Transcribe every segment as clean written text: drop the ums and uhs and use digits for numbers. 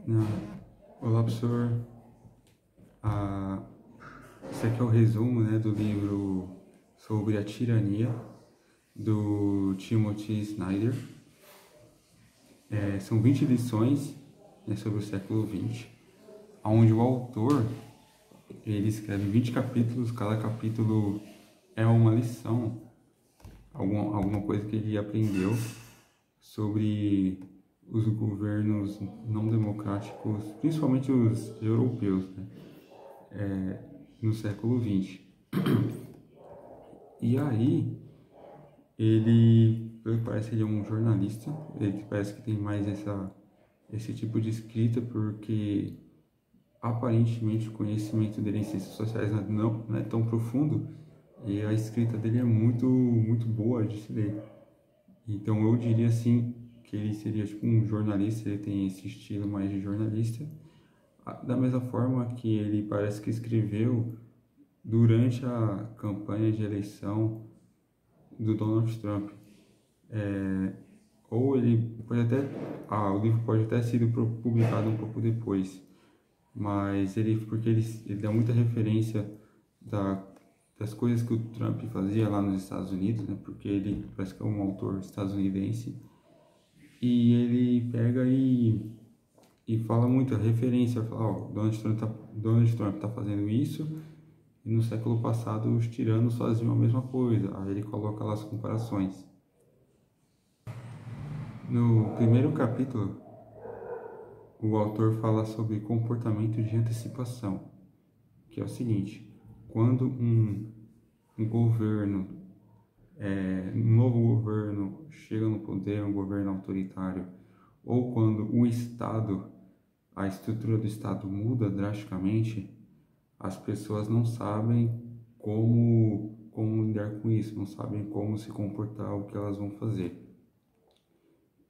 Não. Olá, professor. Ah, esse aqui é o resumo, né, do livro sobre a tirania do Timothy Snyder. São 20 lições, né, sobre o século XX, onde o autor ele escreve 20 capítulos, cada capítulo é uma lição, alguma coisa que ele aprendeu sobre os governos não democráticos, principalmente os europeus, né, no século XX. E aí, pelo que parece, ele é um jornalista, ele parece que tem mais esse tipo de escrita, porque aparentemente o conhecimento dele em ciências sociais não é tão profundo, e a escrita dele é muito boa de se ler. Então eu diria assim que ele seria tipo um jornalista, ele tem esse estilo mais de jornalista, da mesma forma que ele parece que escreveu durante a campanha de eleição do Donald Trump. Ou ele pode até, o livro pode até ter sido publicado um pouco depois, mas porque ele dá muita referência das coisas que o Trump fazia lá nos Estados Unidos, né? Porque ele parece que é um autor estadunidense, e ele pega e fala muito, a referência, fala, Donald Trump tá fazendo isso, e no século passado os tiranos faziam a mesma coisa. Aí ele coloca lá as comparações. No primeiro capítulo, o autor fala sobre comportamento de antecipação, que é o seguinte: quando um governo, um novo governo chega no poder, um governo autoritário, ou quando a estrutura do Estado muda drasticamente, as pessoas não sabem como lidar com isso, não sabem como se comportar, o que elas vão fazer.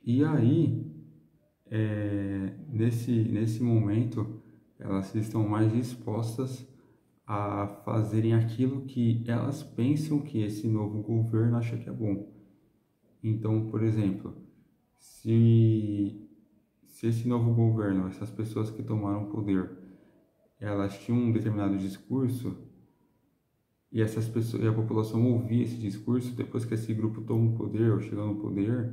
E aí, nesse momento, elas estão mais dispostas a fazerem aquilo que elas pensam que esse novo governo acha que é bom. Então, por exemplo, se esse novo governo, essas pessoas que tomaram poder, elas tinham um determinado discurso e essas pessoas, e a população ouvia esse discurso, depois que esse grupo toma o poder ou chega no poder,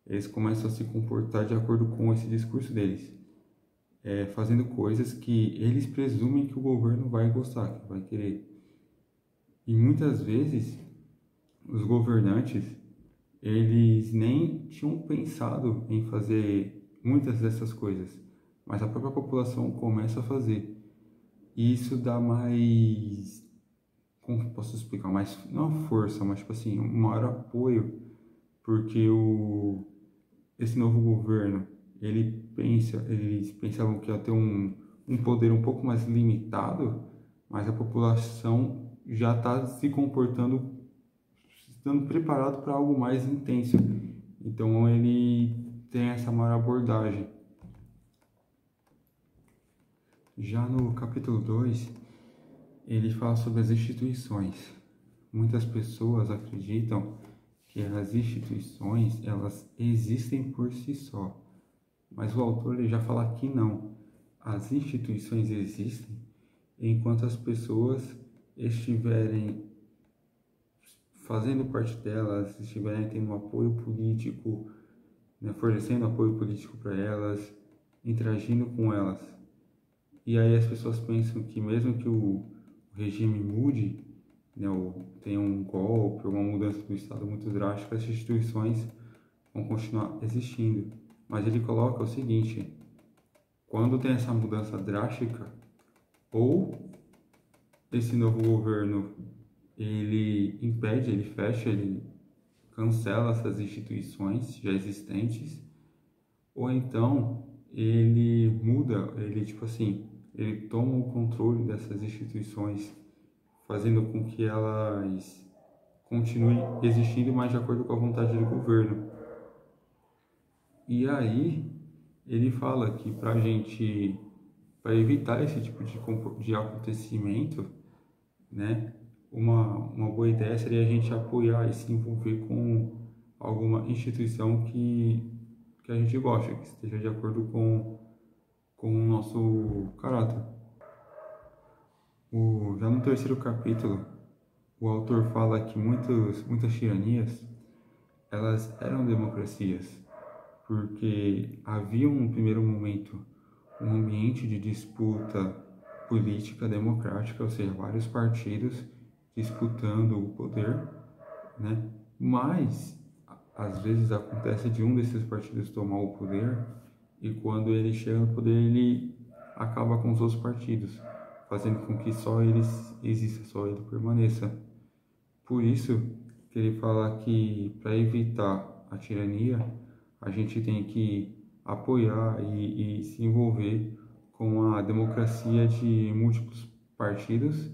eles começam a se comportar de acordo com esse discurso deles, fazendo coisas que eles presumem que o governo vai gostar, que vai querer. E muitas vezes os governantes, eles nem tinham pensado em fazer muitas dessas coisas, mas a própria população começa a fazer. E isso dá mais, como posso explicar, mais, não força, mas tipo assim, um maior apoio, porque esse novo governo, eles pensavam que ia ter um poder um pouco mais limitado, mas a população já está se comportando, estando preparado para algo mais intenso. Então ele tem essa maior abordagem. Já no capítulo 2, ele fala sobre as instituições. Muitas pessoas acreditam que as instituições, elas existem por si só. Mas o autor ele já fala que não. As instituições existem enquanto as pessoas estiverem fazendo parte delas, estiverem tendo apoio político, né, fornecendo apoio político para elas, interagindo com elas. E aí as pessoas pensam que mesmo que o regime mude, né, ou tenha um golpe, uma mudança do Estado muito drástica, as instituições vão continuar existindo. Mas ele coloca o seguinte: quando tem essa mudança drástica, ou esse novo governo ele impede, ele fecha, ele cancela essas instituições já existentes, ou então ele muda, ele tipo assim, ele toma o controle dessas instituições, fazendo com que elas continuem existindo, mas de acordo com a vontade do governo. E aí ele fala que para evitar esse tipo de acontecimento, né, uma boa ideia seria a gente apoiar e se envolver com alguma instituição que a gente gosta, que esteja de acordo com com o nosso caráter. Já no terceiro capítulo, o autor fala que muitas tiranias, elas eram democracias, porque havia um primeiro momento, um ambiente de disputa política democrática, ou seja, vários partidos disputando o poder, né? Mas às vezes acontece de um desses partidos tomar o poder e quando ele chega no poder ele acaba com os outros partidos, fazendo com que só ele exista, só ele permaneça. Por isso que ele fala que para evitar a tirania, a gente tem que apoiar e se envolver com a democracia de múltiplos partidos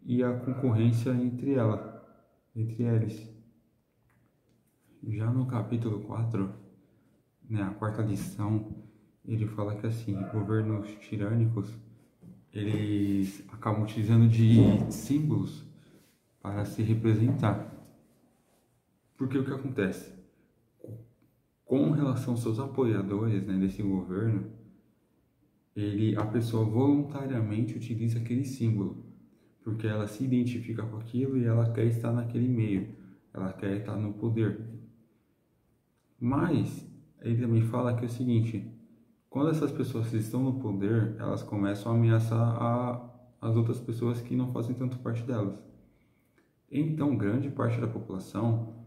e a concorrência entre eles. Já no capítulo 4, né, a quarta lição, ele fala que assim, governos tirânicos, eles acabam utilizando de símbolos para se representar. Porque o que acontece? Com relação aos seus apoiadores, né, desse governo, a pessoa voluntariamente utiliza aquele símbolo, porque ela se identifica com aquilo e ela quer estar naquele meio, ela quer estar no poder. Mas ele também fala que é o seguinte: quando essas pessoas estão no poder, elas começam a ameaçar as outras pessoas que não fazem tanto parte delas. Então, grande parte da população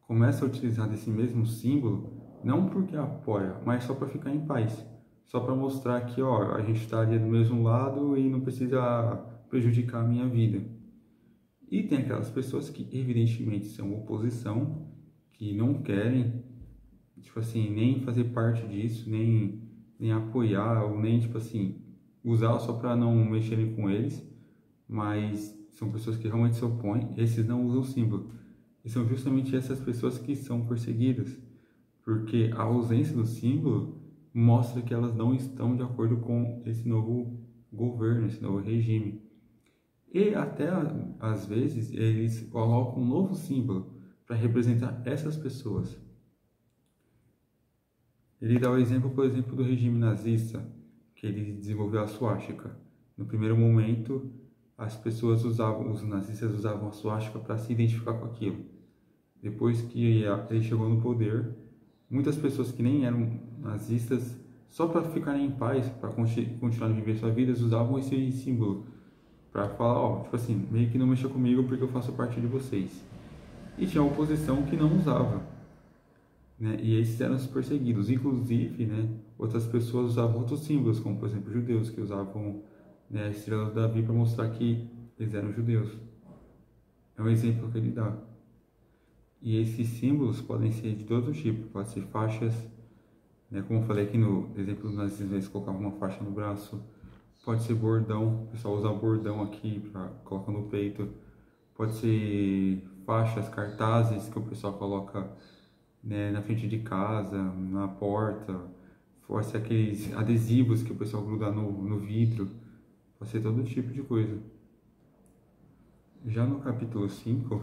começa a utilizar desse mesmo símbolo, não porque apoia, mas só para ficar em paz. Só para mostrar que, ó, a gente está ali do mesmo lado e não precisa prejudicar a minha vida. E tem aquelas pessoas que, evidentemente, são oposição, que não querem, tipo assim, nem fazer parte disso, nem apoiar, ou nem, tipo assim, usar só para não mexerem com eles, mas são pessoas que realmente se opõem, esses não usam o símbolo. E são justamente essas pessoas que são perseguidas, porque a ausência do símbolo mostra que elas não estão de acordo com esse novo governo, esse novo regime. E até, às vezes, eles colocam um novo símbolo para representar essas pessoas. Ele dá o exemplo, por exemplo, do regime nazista, que ele desenvolveu a suástica. No primeiro momento, os nazistas usavam a suástica para se identificar com aquilo. Depois que ele chegou no poder, muitas pessoas que nem eram nazistas, só para ficarem em paz, para continuar a viver sua vida, usavam esse símbolo para falar, ó, tipo assim, meio que não mexa comigo porque eu faço parte de vocês. E tinha a oposição que não usava, né? E esses eram os perseguidos. Inclusive, né, outras pessoas usavam outros símbolos, como por exemplo judeus, que usavam, né, a estrela do Davi para mostrar que eles eram judeus. É um exemplo que ele dá. E esses símbolos podem ser de todo tipo, pode ser faixas, né, como eu falei aqui no exemplo do nazismo, eles colocavam uma faixa no braço. Pode ser bordão, o pessoal usa bordão aqui para colocar no peito. Pode ser faixas, cartazes que o pessoal coloca, né, na frente de casa, na porta. Pode ser aqueles adesivos que o pessoal gruda no vidro. Pode ser todo tipo de coisa. Já no capítulo 5,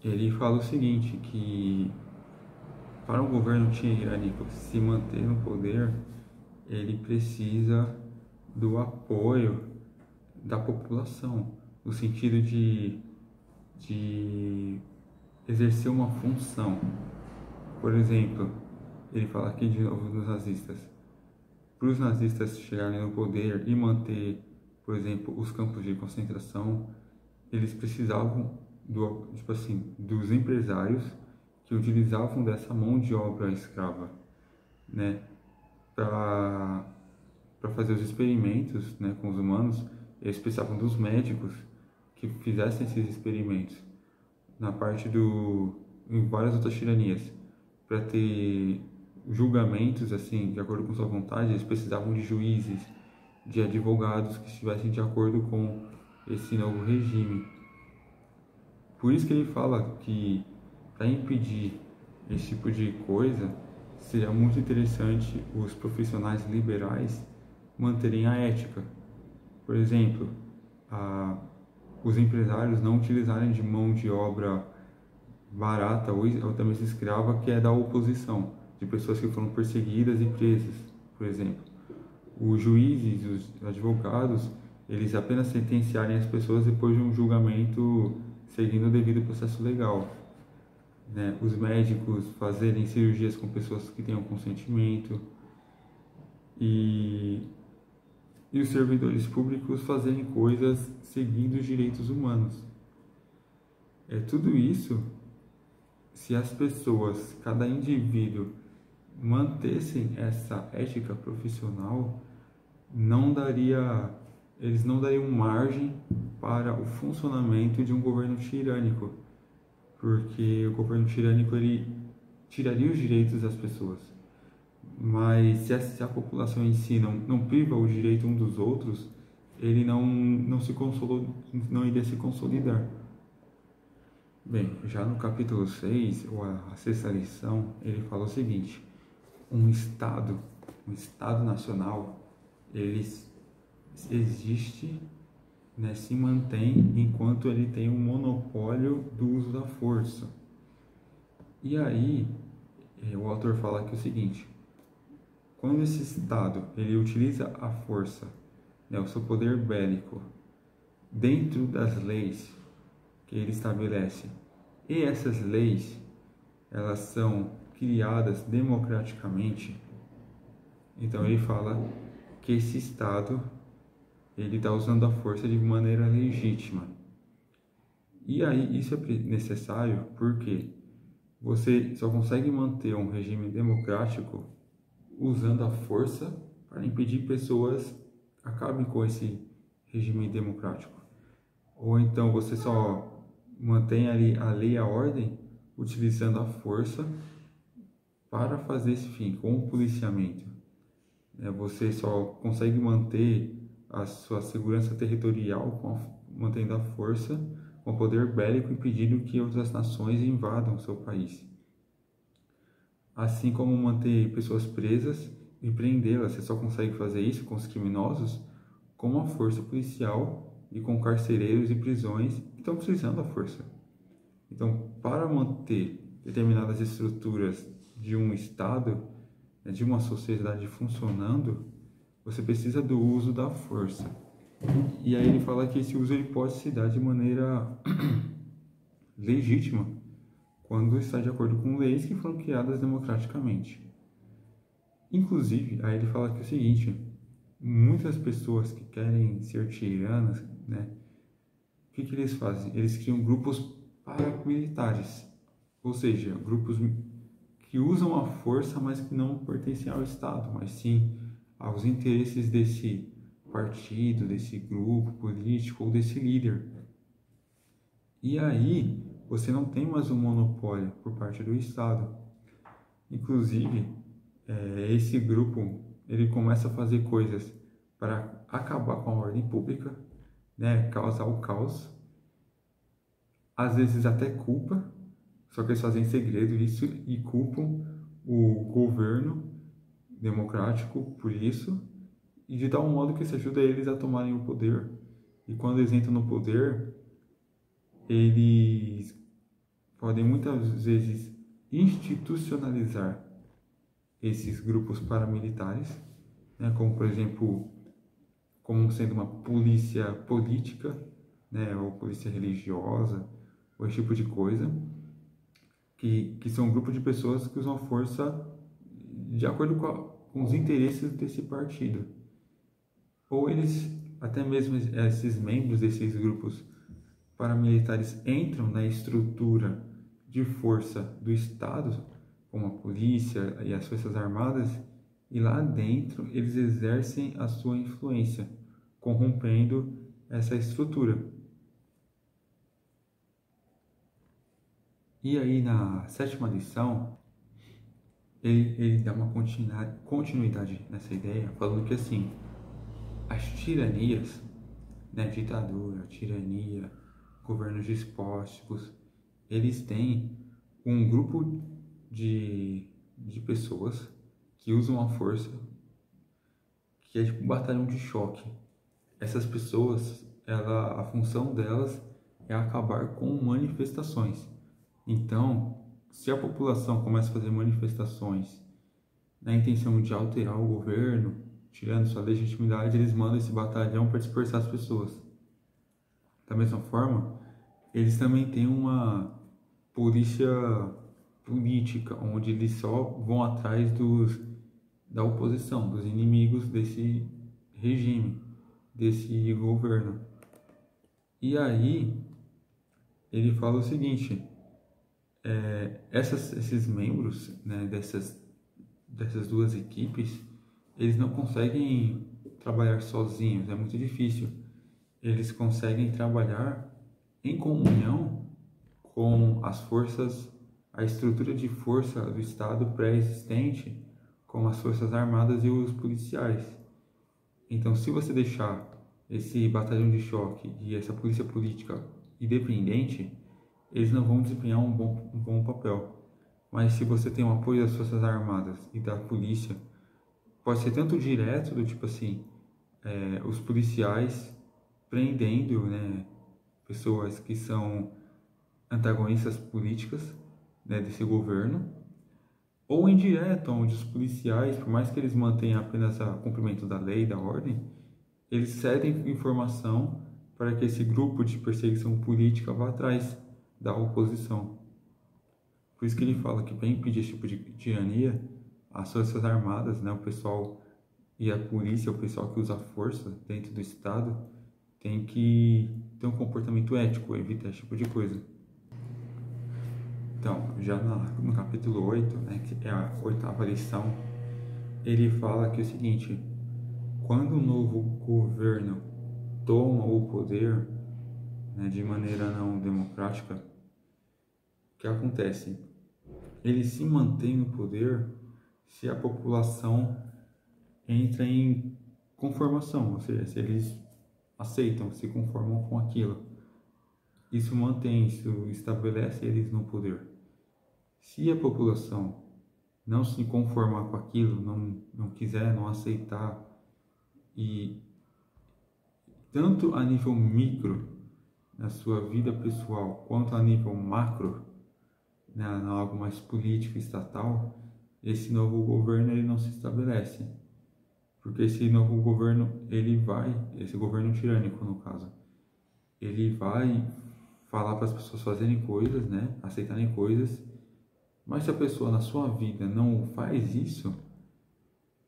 ele fala o seguinte, que para um governo tirânico se manter no poder, ele precisa do apoio da população, no sentido de exercer uma função. Por exemplo, ele fala aqui de novo dos nazistas. Para os nazistas chegarem no poder e manter, por exemplo, os campos de concentração, eles precisavam dos empresários que utilizavam dessa mão de obra escrava, né, para fazer os experimentos, né, com os humanos. Eles precisavam dos médicos que fizessem esses experimentos em várias outras tiranias, para ter julgamentos assim, de acordo com sua vontade. Eles precisavam de juízes, de advogados que estivessem de acordo com esse novo regime. Por isso que ele fala que, para impedir esse tipo de coisa, seria muito interessante os profissionais liberais manterem a ética. Por exemplo, os empresários não utilizarem de mão de obra barata ou também escrava, que é da oposição, de pessoas que foram perseguidas e presas, por exemplo. os juízes, os advogados, eles apenas sentenciarem as pessoas depois de um julgamento seguindo o devido processo legal, né? Os médicos fazerem cirurgias com pessoas que tenham consentimento e, e os servidores públicos fazerem coisas seguindo os direitos humanos. Tudo isso, se as pessoas, cada indivíduo, mantessem essa ética profissional, eles não dariam margem para o funcionamento de um governo tirânico, porque o governo tirânico ele tiraria os direitos das pessoas. Mas se a população em si não priva o direito um dos outros, ele não iria se consolidar. Bem, já no capítulo 6, ou a sexta lição, ele fala o seguinte: um Estado nacional, ele existe, né, se mantém enquanto ele tem um monopólio do uso da força. E aí, o autor fala aqui o seguinte: quando esse Estado ele utiliza a força, né, o seu poder bélico, dentro das leis que ele estabelece, e essas leis elas são criadas democraticamente, então ele fala que esse Estado ele está usando a força de maneira legítima. E aí isso é necessário porque você só consegue manter um regime democrático usando a força para impedir pessoas acabem com esse regime democrático. Ou então você só mantém ali a lei e a ordem utilizando a força para fazer esse fim, com o policiamento. Você só consegue manter a sua segurança territorial mantendo a força, com o poder bélico, impedindo que outras nações invadam seu país. Assim como manter pessoas presas e prendê-las, você só consegue fazer isso com os criminosos com a força policial e com carcereiros e prisões que estão precisando da força. Então, para manter determinadas estruturas de um Estado, de uma sociedade funcionando, você precisa do uso da força. E aí ele fala que esse uso ele pode se dar de maneira legítima, quando está de acordo com leis que foram criadas democraticamente. Inclusive, aí ele fala que é o seguinte: muitas pessoas que querem ser tiranas, né, o que eles fazem? Eles criam grupos paramilitares, ou seja, grupos que usam a força, mas que não pertencem ao Estado, mas sim aos interesses desse partido, desse grupo político ou desse líder. E aí você não tem mais um monopólio por parte do Estado. Inclusive, esse grupo ele começa a fazer coisas para acabar com a ordem pública, né, causar o caos, às vezes até culpa, só que eles fazem em segredo isso e culpam o governo democrático por isso, e de tal modo que isso ajuda eles a tomarem o poder. E quando eles entram no poder, eles podem muitas vezes institucionalizar esses grupos paramilitares, né, como por exemplo, como sendo uma polícia política, né, ou polícia religiosa, ou esse tipo de coisa, que são um grupo de pessoas que usam a força de acordo com os interesses desse partido. Ou eles, até mesmo esses membros desses grupos paramilitares entram na estrutura de força do Estado, como a polícia e as forças armadas, e lá dentro eles exercem a sua influência, corrompendo essa estrutura. E aí na sétima lição, ele dá uma continuidade nessa ideia, falando que assim, as tiranias, né, ditadura, tirania, governos despóticos, eles têm um grupo de pessoas que usam a força, que é tipo um batalhão de choque. Essas pessoas, a função delas é acabar com manifestações. Então, se a população começa a fazer manifestações na intenção de alterar o governo, tirando sua legitimidade, eles mandam esse batalhão para dispersar as pessoas. Da mesma forma, eles também têm uma polícia política, onde eles só vão atrás da oposição, dos inimigos desse regime, desse governo. E aí, ele fala o seguinte, esses membros, né, dessas duas equipes, eles não conseguem trabalhar sozinhos, é muito difícil. Eles conseguem trabalhar em comunhão com as forças, a estrutura de força do Estado pré-existente, como as Forças Armadas e os policiais. Então, se você deixar esse batalhão de choque e essa polícia política independente, eles não vão desempenhar um bom papel. Mas se você tem o apoio das Forças Armadas e da polícia, pode ser tanto direto, do tipo assim, os policiais prendendo, né, pessoas que são antagonistas políticas, né, desse governo, ou indireto, onde os policiais, por mais que eles mantenham apenas o cumprimento da lei, da ordem, eles cedem informação para que esse grupo de perseguição política vá atrás da oposição. Por isso que ele fala que para impedir esse tipo de tirania, as Forças Armadas, né, o pessoal e a polícia, o pessoal que usa força dentro do Estado, tem que ter um comportamento ético, evitar esse tipo de coisa. Então, já no capítulo 8, né, que é a 8ª lição, ele fala que é o seguinte: quando o novo governo toma o poder, né, de maneira não democrática, o que acontece? Ele se mantém no poder se a população entra em conformação, ou seja, se eles aceitam, se conformam com aquilo. Isso mantém, isso estabelece eles no poder. Se a população não se conformar com aquilo, não quiser, não aceitar, e tanto a nível micro, na sua vida pessoal, quanto a nível macro, né, algo mais político, estatal, esse novo governo ele não se estabelece. Porque esse novo governo, esse governo tirânico no caso, ele vai falar para as pessoas fazerem coisas, né, aceitarem coisas, mas se a pessoa na sua vida não faz isso,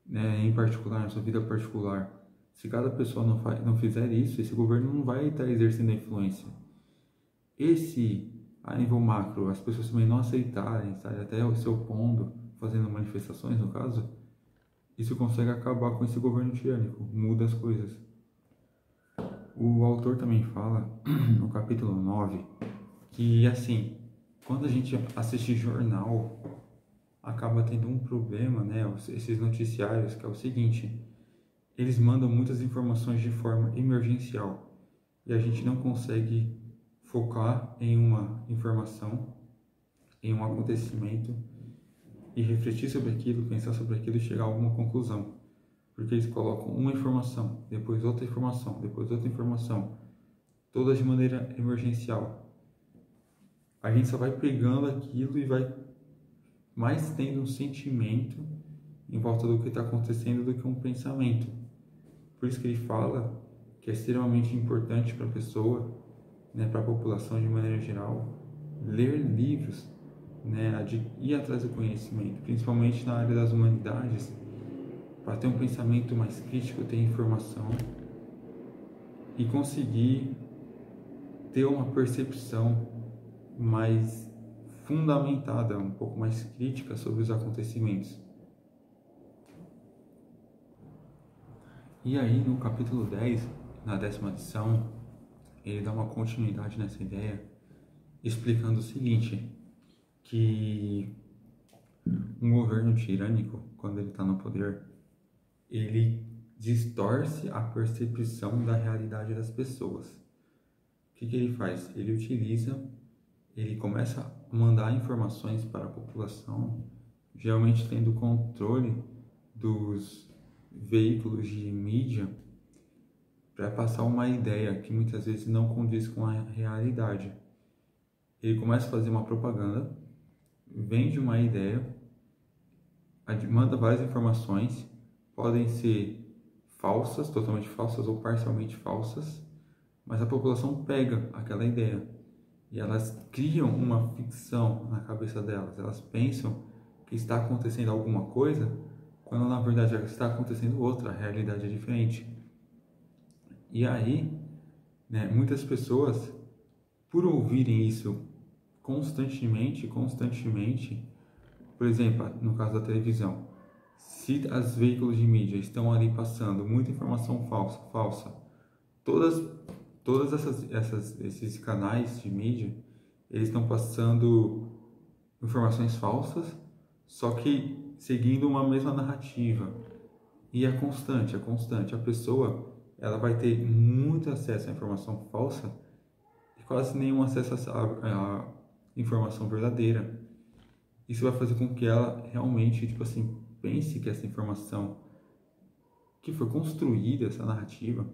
né, em particular, na sua vida particular, se cada pessoa não fizer isso, esse governo não vai estar exercendo a influência. A nível macro, as pessoas também não aceitarem, sabe, até se opondo, fazendo manifestações no caso, isso consegue acabar com esse governo tirânico, muda as coisas. O autor também fala, no capítulo 9, que assim, quando a gente assiste jornal, acaba tendo um problema, né, esses noticiários, que é o seguinte: eles mandam muitas informações de forma emergencial e a gente não consegue focar em uma informação, em um acontecimento e refletir sobre aquilo, pensar sobre aquilo e chegar a alguma conclusão. Porque eles colocam uma informação, depois outra informação, depois outra informação, todas de maneira emergencial. A gente só vai pegando aquilo e vai mais tendo um sentimento em volta do que está acontecendo do que um pensamento. Por isso que ele fala que é extremamente importante para a pessoa, né, para a população de maneira geral, ler livros, né, ir atrás do conhecimento, principalmente na área das humanidades, para ter um pensamento mais crítico, ter informação e conseguir ter uma percepção mais fundamentada, um pouco mais crítica sobre os acontecimentos. E aí, no capítulo 10, na 10ª lição, ele dá uma continuidade nessa ideia, explicando o seguinte, que um governo tirânico, quando ele está no poder, ele distorce a percepção da realidade das pessoas. O que ele faz? Ele começa a mandar informações para a população, geralmente tendo controle dos veículos de mídia, para passar uma ideia que muitas vezes não condiz com a realidade. Ele começa a fazer uma propaganda, vende uma ideia, manda várias informações, podem ser falsas, totalmente falsas ou parcialmente falsas, mas a população pega aquela ideia e elas criam uma ficção na cabeça delas. Elas pensam que está acontecendo alguma coisa, quando na verdade está acontecendo outra, a realidade é diferente. E aí, né, muitas pessoas, por ouvirem isso constantemente, por exemplo, no caso da televisão, se os veículos de mídia estão ali passando muita informação falsa, todas esses canais de mídia, eles estão passando informações falsas, só que seguindo uma mesma narrativa. E é constante. A pessoa, ela vai ter muito acesso à informação falsa e quase nenhum acesso à informação verdadeira. Isso vai fazer com que ela realmente, tipo assim, pense que essa informação que foi construída, essa narrativa,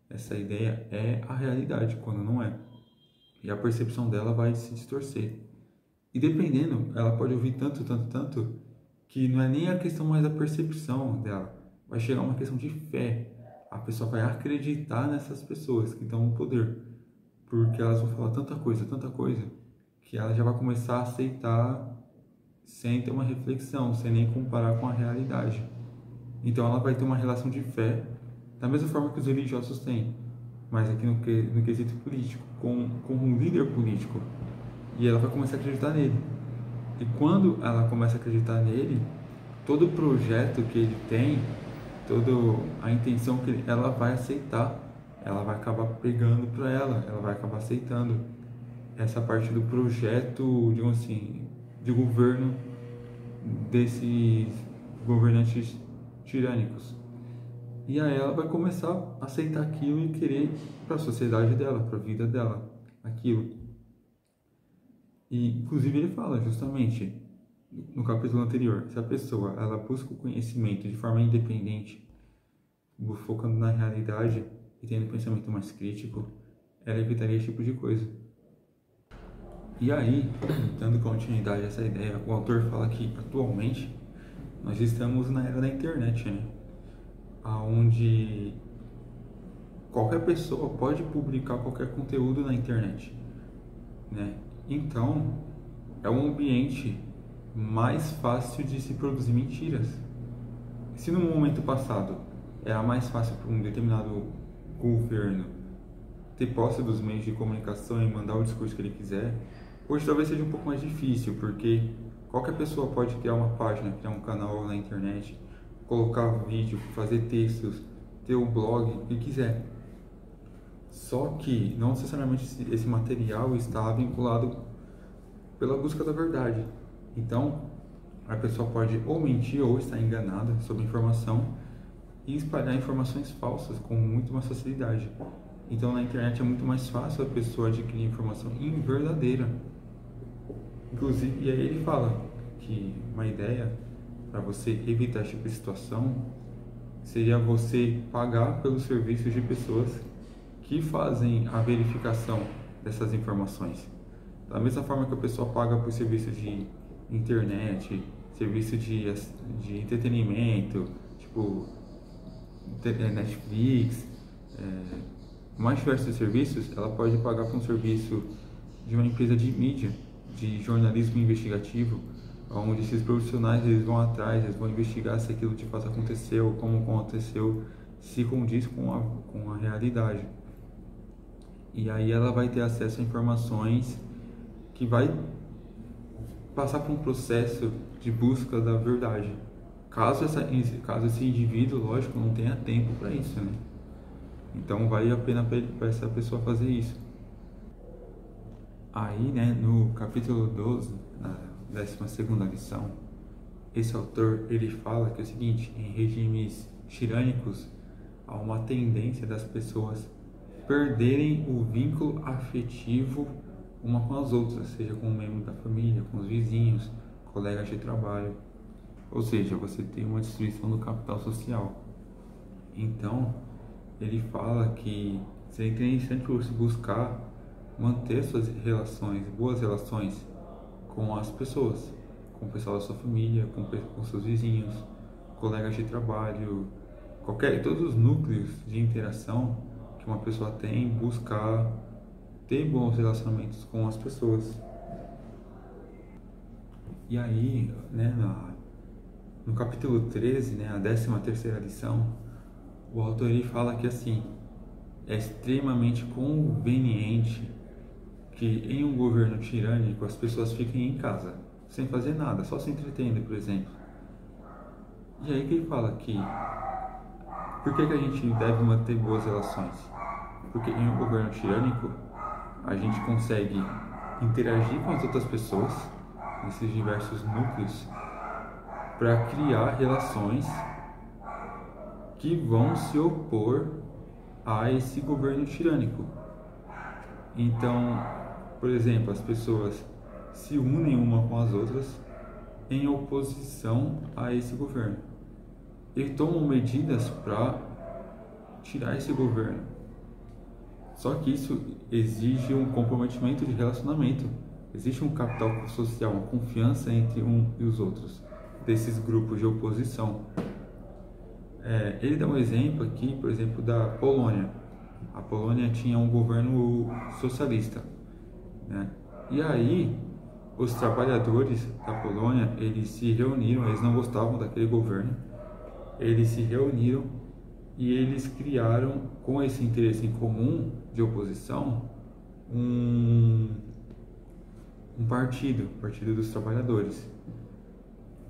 essa ideia é a realidade, quando não é. E a percepção dela vai se distorcer. E dependendo, ela pode ouvir tanto, que não é nem a questão mais da percepção dela. Vai chegar uma questão de fé. A pessoa vai acreditar nessas pessoas que estão no poder. Porque elas vão falar tanta coisa, que ela já vai começar a aceitar sem ter uma reflexão, sem nem comparar com a realidade. Então ela vai ter uma relação de fé, da mesma forma que os religiosos têm, mas aqui no quesito político, com um líder político. E ela vai começar a acreditar nele. E quando ela começa a acreditar nele, todo o projeto que ele tem, toda a intenção ela vai aceitar, ela vai acabar pegando para ela vai acabar aceitando essa parte do projeto, digamos assim, de governo desses governantes tirânicos. E aí ela vai começar a aceitar aquilo e querer para a sociedade dela, para a vida dela, aquilo. E inclusive ele fala justamente no capítulo anterior, se a pessoa ela busca o conhecimento de forma independente, focando na realidade e tendo um pensamento mais crítico, ela evitaria esse tipo de coisa. E aí, dando continuidade a essa ideia, o autor fala que atualmente nós estamos na era da internet, né? Onde qualquer pessoa pode publicar qualquer conteúdo na internet, né? Então, é um ambiente mais fácil de se produzir mentiras. Se no momento passado era mais fácil para um determinado governo ter posse dos meios de comunicação e mandar o discurso que ele quiser, hoje talvez seja um pouco mais difícil, porque qualquer pessoa pode criar uma página, criar um canal na internet, colocar vídeo, fazer textos, ter um blog, o que quiser. Só que não necessariamente esse material está vinculado pela busca da verdade. Então, a pessoa pode ou mentir ou estar enganada sobre informação e espalhar informações falsas com muito mais facilidade. Então, na internet é muito mais fácil a pessoa adquirir informação inverdadeira. Inclusive, e aí ele fala que uma ideia para você evitar esse tipo de situação seria você pagar pelos serviços de pessoas que fazem a verificação dessas informações. Da mesma forma que a pessoa paga por serviços de internet, serviço de entretenimento, tipo Netflix, mais diversos serviços, ela pode pagar por um serviço de uma empresa de mídia, de jornalismo investigativo, onde esses profissionais eles vão atrás, eles vão investigar se aquilo de fato aconteceu, como aconteceu, se condiz com a realidade. E aí ela vai ter acesso a informações que vai passar por um processo de busca da verdade. Caso esse indivíduo, lógico, não tenha tempo para isso, né? Então vale a pena para essa pessoa fazer isso. Aí, né, no capítulo 12, na 12ª lição, esse autor ele fala que é o seguinte: em regimes tirânicos há uma tendência das pessoas perderem o vínculo afetivo uma com as outras, seja com um membro da família, com os vizinhos, colegas de trabalho. Ou seja, você tem uma destruição do capital social. Então, ele fala que seria interessante você buscar manter suas relações, boas relações com as pessoas, com o pessoal da sua família, com seus vizinhos, colegas de trabalho, todos os núcleos de interação que uma pessoa tem, buscar ter bons relacionamentos com as pessoas. E aí, né, no capítulo 13, né, a 13ª lição, o autor ele fala que assim, é extremamente conveniente que em um governo tirânico as pessoas fiquem em casa, sem fazer nada, só se entretendo, por exemplo. E aí que ele fala que por que a gente deve manter boas relações? Porque em um governo tirânico a gente consegue interagir com as outras pessoas, nesses diversos núcleos, para criar relações que vão se opor a esse governo tirânico. Então, por exemplo, as pessoas se unem uma com as outras em oposição a esse governo e tomam medidas para tirar esse governo. Só que isso exige um comprometimento de relacionamento. Existe um capital social, uma confiança entre um e os outros, desses grupos de oposição. Ele dá um exemplo aqui, por exemplo, da Polônia. A Polônia tinha um governo socialista, né? E aí, os trabalhadores da Polônia, eles se reuniram, eles não gostavam daquele governo, eles se reuniram e eles criaram, com esse interesse em comum de oposição, um partido dos trabalhadores.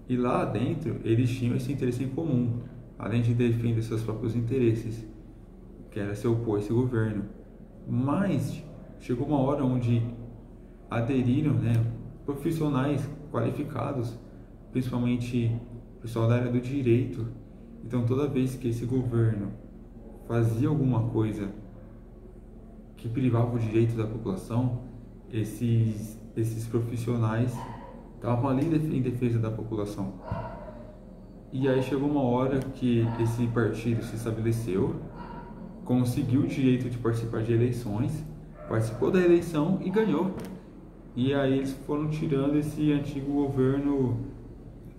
E lá dentro, eles tinham esse interesse em comum, além de defender seus próprios interesses, que era se opor a esse governo. Mas chegou uma hora onde aderiram, né, profissionais qualificados, principalmente pessoal da área do direito. Então, toda vez que esse governo fazia alguma coisa que privava o direito da população, esses profissionais estavam ali em defesa da população. E aí chegou uma hora que esse partido se estabeleceu, conseguiu o direito de participar de eleições, participou da eleição e ganhou. E aí eles foram tirando esse antigo governo,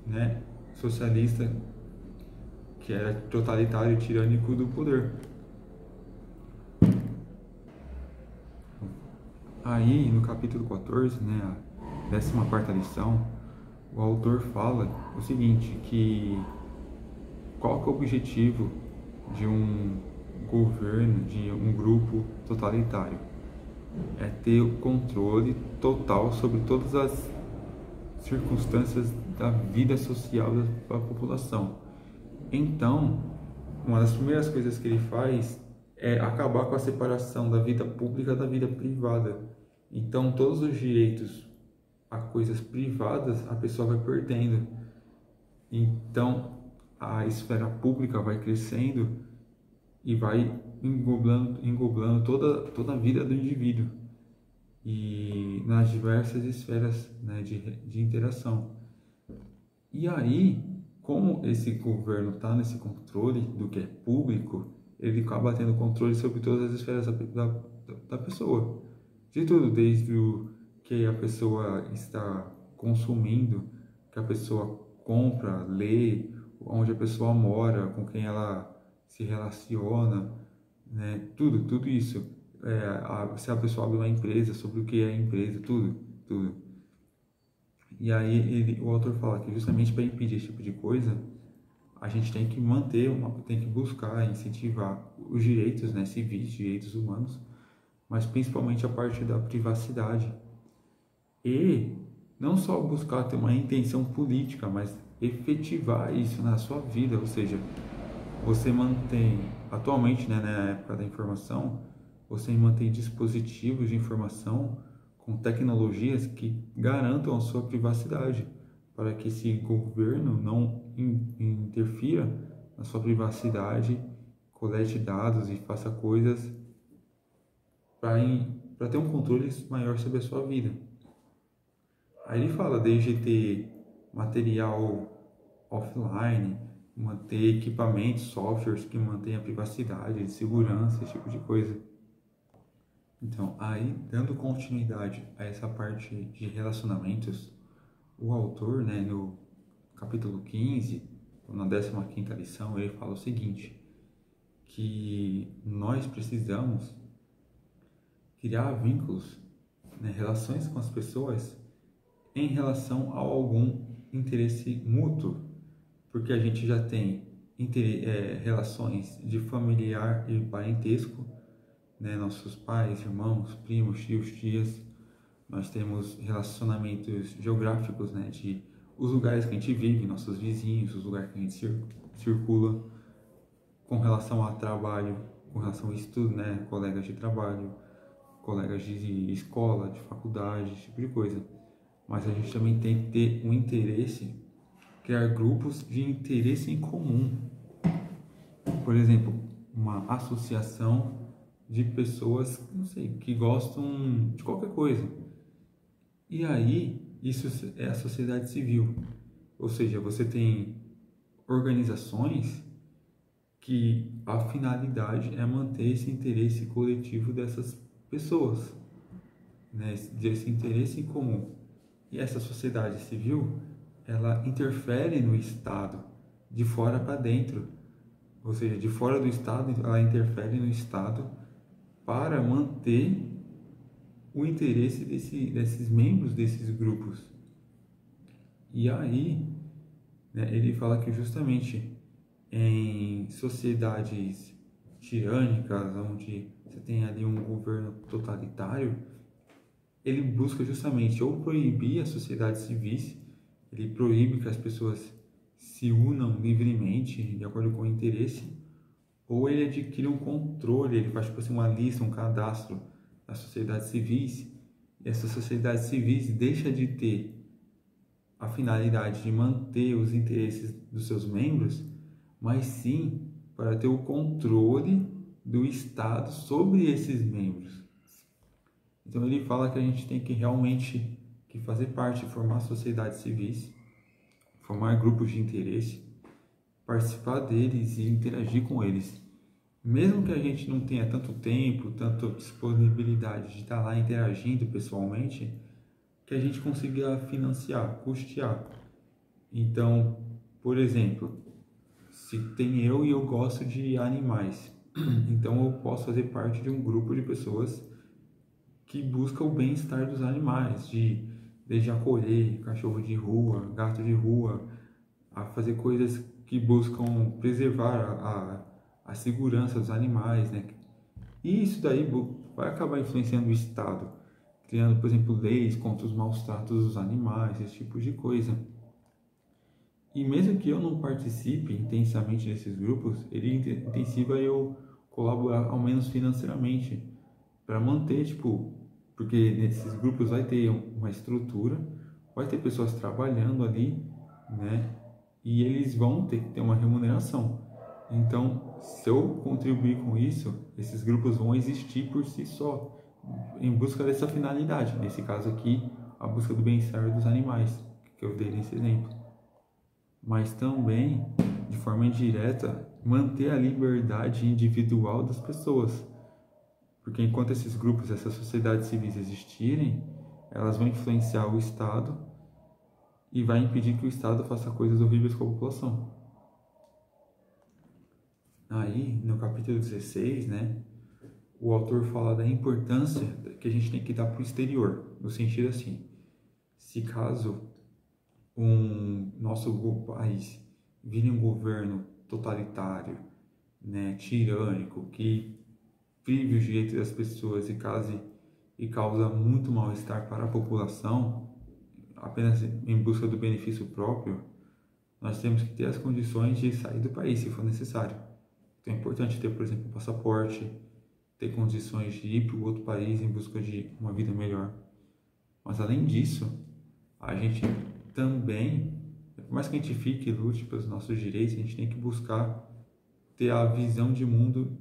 né, socialista, que era totalitário e tirânico, do poder. Aí no capítulo 14, né, a 14ª lição, o autor fala o seguinte, que qual que é o objetivo de um governo, de um grupo totalitário? É ter o controle total sobre todas as circunstâncias da vida social da população. Então, uma das primeiras coisas que ele faz é acabar com a separação da vida pública da vida privada. Então, todos os direitos a coisas privadas a pessoa vai perdendo. Então, a esfera pública vai crescendo e vai englobando toda a vida do indivíduo e nas diversas esferas, né, de interação. E aí, como esse governo está nesse controle do que é público, ele acaba tendo controle sobre todas as esferas da pessoa, de tudo, desde o que a pessoa está consumindo, que a pessoa compra, lê, onde a pessoa mora, com quem ela se relaciona, né? Tudo isso. Se a pessoa abre uma empresa, sobre o que é a empresa, tudo. E aí o autor fala que justamente para impedir esse tipo de coisa, a gente tem que tem que buscar, incentivar os direitos, né, civis, direitos humanos, mas principalmente a parte da privacidade. E não só buscar ter uma intenção política, mas efetivar isso na sua vida, ou seja, você mantém, atualmente, né, na época da informação, você mantém dispositivos de informação com tecnologias que garantam a sua privacidade, para que esse governo não interfira na sua privacidade, colete dados e faça coisas para ter um controle maior sobre a sua vida. Aí ele fala desde ter material offline, manter equipamentos, softwares que mantêm a privacidade, segurança, esse tipo de coisa. Então, aí, dando continuidade a essa parte de relacionamentos, o autor, né, no capítulo 15, na 15ª lição, ele fala o seguinte, que nós precisamos criar vínculos, né, relações com as pessoas em relação a algum interesse mútuo, porque a gente já tem relações de familiar e parentesco, né, nossos pais, irmãos, primos, tios, tias. Nós temos relacionamentos geográficos, né, de os lugares que a gente vive, nossos vizinhos, os lugares que a gente circula, com relação a trabalho, com relação a estudo, né, colegas de trabalho, colegas de escola, de faculdade, esse tipo de coisa. Mas a gente também tem que ter um interesse, criar grupos de interesse em comum. Por exemplo, uma associação de pessoas, não sei, que gostam de qualquer coisa. E aí, isso é a sociedade civil. Ou seja, você tem organizações que a finalidade é manter esse interesse coletivo dessas pessoas, né? Desse interesse em comum. E essa sociedade civil, ela interfere no Estado, de fora para dentro. Ou seja, de fora do Estado, ela interfere no Estado para manter o interesse desses membros desses grupos. E aí, né, ele fala que justamente em sociedades tirânicas, onde você tem ali um governo totalitário, ele busca justamente ou proibir as sociedades civis, ele proíbe que as pessoas se unam livremente, de acordo com o interesse, ou ele adquire um controle, ele faz tipo assim, uma lista, um cadastro das sociedades civis, e essas sociedades civis deixam de ter a finalidade de manter os interesses dos seus membros, mas sim para ter o controle do Estado sobre esses membros. Então ele fala que a gente tem que realmente fazer parte, formar sociedades civis, formar grupos de interesse, participar deles e interagir com eles. Mesmo que a gente não tenha tanto tempo, tanta disponibilidade de estar lá interagindo pessoalmente, que a gente consiga financiar, custear. Então, por exemplo, se tem eu e eu gosto de animais, então eu posso fazer parte de um grupo de pessoas que busca o bem-estar dos animais, desde acolher cachorro de rua, gato de rua, a fazer coisas que buscam preservar a segurança dos animais, né? E isso daí vai acabar influenciando o Estado, criando, por exemplo, leis contra os maus tratos dos animais, esse tipo de coisa. E mesmo que eu não participe intensamente desses grupos, ele intensiva eu colaborar, ao menos financeiramente, para manter, porque nesses grupos vai ter uma estrutura, vai ter pessoas trabalhando ali, né? E eles vão ter que ter uma remuneração. Então, se eu contribuir com isso, esses grupos vão existir por si só, em busca dessa finalidade. Nesse caso aqui, a busca do bem-estar dos animais, que eu dei nesse exemplo. Mas também, de forma indireta, manter a liberdade individual das pessoas. Porque enquanto esses grupos, essas sociedades civis existirem, elas vão influenciar o Estado e vai impedir que o Estado faça coisas horríveis com a população. Aí, no capítulo 16, né, o autor fala da importância que a gente tem que dar para o exterior, no sentido assim, se caso nosso país vire um governo totalitário, né, tirânico, que prive os direitos das pessoas e causa muito mal-estar para a população, apenas em busca do benefício próprio, nós temos que ter as condições de sair do país, se for necessário. Então é importante ter, por exemplo, um passaporte, ter condições de ir para o outro país em busca de uma vida melhor. Mas além disso, a gente também, por mais que a gente fique e lute pelos nossos direitos, a gente tem que buscar ter a visão de mundo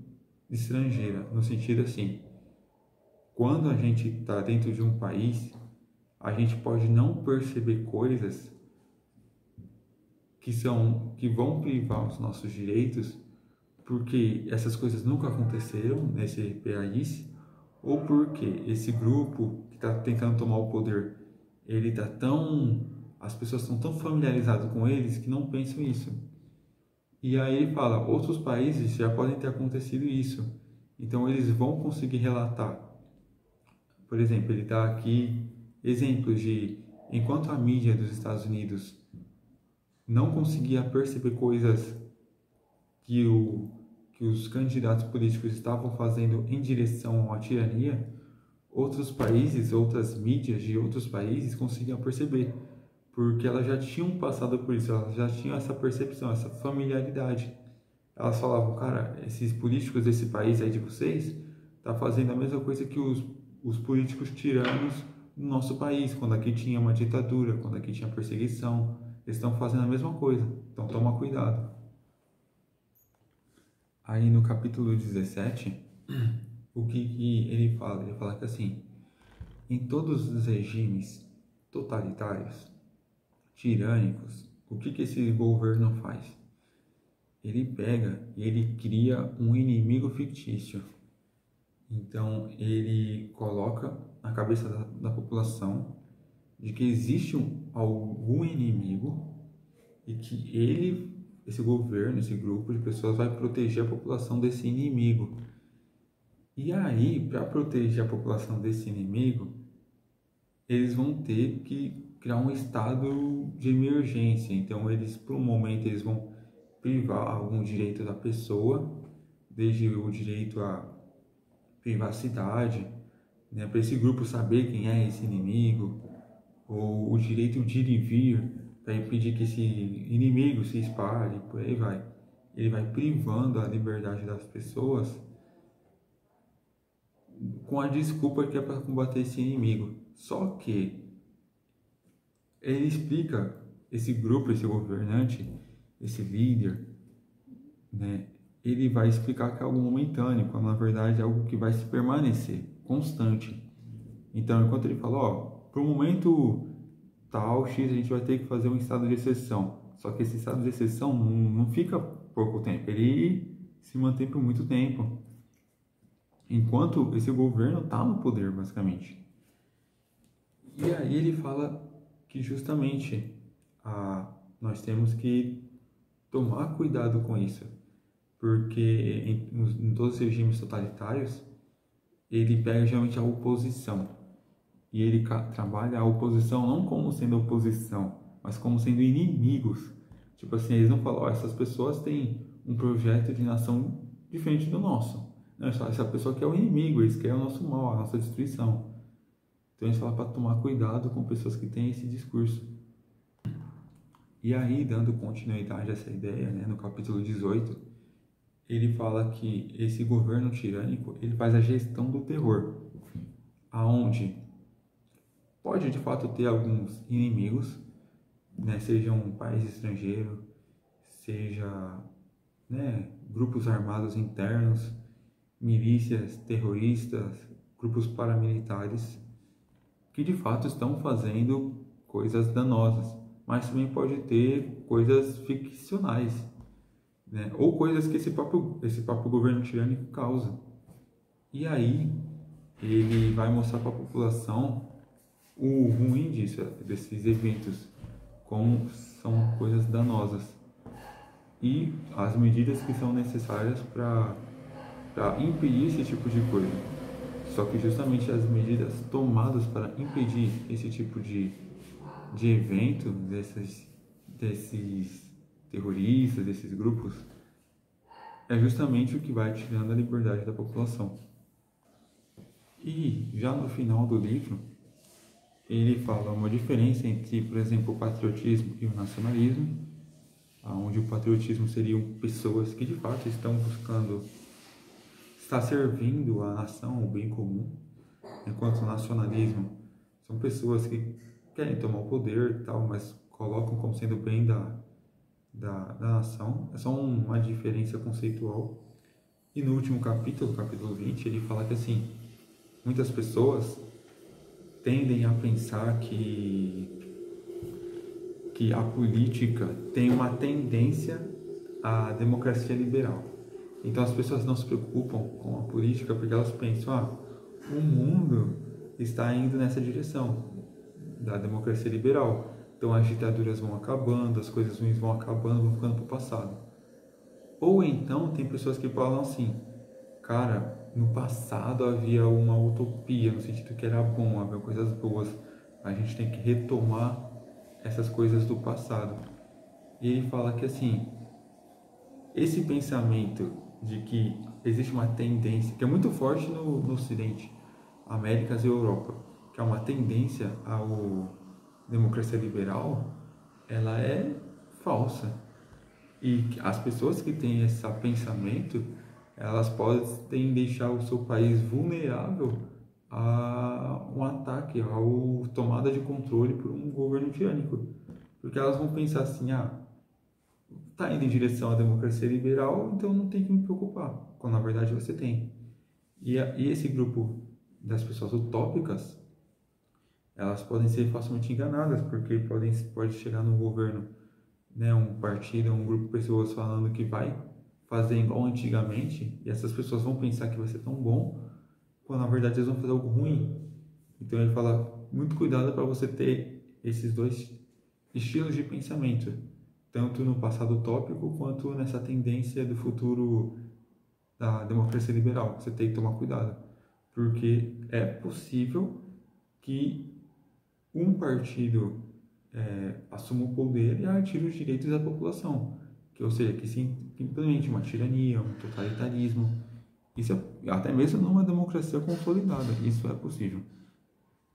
estrangeira, no sentido assim, quando a gente está dentro de um país, a gente pode não perceber coisas que vão privar os nossos direitos, porque essas coisas nunca aconteceram nesse país, ou porque esse grupo que está tentando tomar o poder, as pessoas estão tão familiarizadas com eles que não pensam isso. E aí ele fala, outros países já podem ter acontecido isso. Então eles vão conseguir relatar. Por exemplo, ele dá aqui exemplos de enquanto a mídia dos Estados Unidos não conseguia perceber coisas que os candidatos políticos estavam fazendo em direção à tirania, outros países, outras mídias de outros países conseguiam perceber, porque elas já tinham passado por isso, elas já tinham essa percepção, essa familiaridade. Elas falavam, cara, esses políticos desse país aí de vocês tá fazendo a mesma coisa que os políticos tiranos no nosso país, quando aqui tinha uma ditadura, quando aqui tinha perseguição, eles estão fazendo a mesma coisa, então toma cuidado. Aí no capítulo 17, o que ele fala? Ele fala que assim, em todos os regimes totalitários, tirânicos, o que esse governo faz? Ele pega e ele cria um inimigo fictício. Então ele coloca na cabeça da população de que existe algum inimigo e que esse governo, esse grupo de pessoas vai proteger a população desse inimigo. E aí, para proteger a população desse inimigo, eles vão ter que criar um estado de emergência. Então, por um momento, eles vão privar algum direito da pessoa, desde o direito à privacidade, né, para esse grupo saber quem é esse inimigo, ou o direito de ir e vir, para impedir que esse inimigo se espalhe, por aí vai. Ele vai privando a liberdade das pessoas com a desculpa que é para combater esse inimigo. Só que ele explica, esse grupo, esse governante, esse líder, né, ele vai explicar que é algo momentâneo, quando na verdade é algo que vai se permanecer, constante. Então, enquanto ele fala, ó, para o momento tal X a gente vai ter que fazer um estado de exceção. Só que esse estado de exceção não fica pouco tempo, ele se mantém por muito tempo. Enquanto esse governo está no poder, basicamente. E aí ele fala que justamente nós temos que tomar cuidado com isso. Porque em todos os regimes totalitários, ele pega geralmente a oposição. E ele trabalha a oposição não como sendo oposição, mas como sendo inimigos. Tipo assim, eles não falam, ó, essas pessoas têm um projeto de nação diferente do nosso. Não, essa pessoa quer o inimigo, eles querem o nosso mal, a nossa destruição. Então eles falam para tomar cuidado com pessoas que têm esse discurso. E aí, dando continuidade a essa ideia, né, no capítulo 18, ele fala que esse governo tirânico, ele faz a gestão do terror, aonde pode de fato ter alguns inimigos, né, seja um país estrangeiro, seja, né, grupos armados internos, milícias terroristas, grupos paramilitares, que de fato estão fazendo coisas danosas, mas também pode ter coisas ficcionais, né, ou coisas que esse próprio governo tirânico causa. E aí ele vai mostrar para a população o ruim desses eventos, como são coisas danosas e as medidas que são necessárias para impedir esse tipo de coisa. Só que justamente as medidas tomadas para impedir esse tipo de evento, desses terroristas, desses grupos, é justamente o que vai tirando a liberdade da população. E já no final do livro, ele fala uma diferença entre, por exemplo, o patriotismo e o nacionalismo, onde o patriotismo seriam pessoas que de fato estão está servindo a nação, o bem comum, enquanto o nacionalismo são pessoas que querem tomar o poder e tal, mas colocam como sendo o bem da nação. É só uma diferença conceitual. E no último capítulo, capítulo 20, ele fala que assim, muitas pessoas tendem a pensar que a política tem uma tendência à democracia liberal. Então as pessoas não se preocupam com a política porque elas pensam, o mundo está indo nessa direção da democracia liberal. Então as ditaduras vão acabando, as coisas ruins vão acabando, vão ficando para o passado. Ou então tem pessoas que falam assim, cara, no passado havia uma utopia, no sentido que era bom, havia coisas boas. A gente tem que retomar essas coisas do passado. E ele fala que assim, esse pensamento de que existe uma tendência, que é muito forte no Ocidente, Américas e Europa, que é uma tendência ao democracia liberal, ela é falsa. E as pessoas que têm esse pensamento, elas podem deixar o seu país vulnerável a um ataque, a tomada de controle por um governo tirânico. Porque elas vão pensar assim, tá indo em direção à democracia liberal, então não tem que me preocupar, quando na verdade você tem. E esse grupo das pessoas utópicas, elas podem ser facilmente enganadas, porque pode chegar no governo, né, um partido, um grupo de pessoas falando que vai fazer igual antigamente, e essas pessoas vão pensar que vai ser tão bom, quando na verdade eles vão fazer algo ruim. Então ele fala, muito cuidado para você ter esses dois estilos de pensamento, tanto no passado utópico quanto nessa tendência do futuro da democracia liberal. Você tem que tomar cuidado, porque é possível que um partido assuma o poder e atire os direitos da população, ou seja, que se implemente uma tirania, um totalitarismo. Isso até mesmo numa democracia consolidada, isso é possível.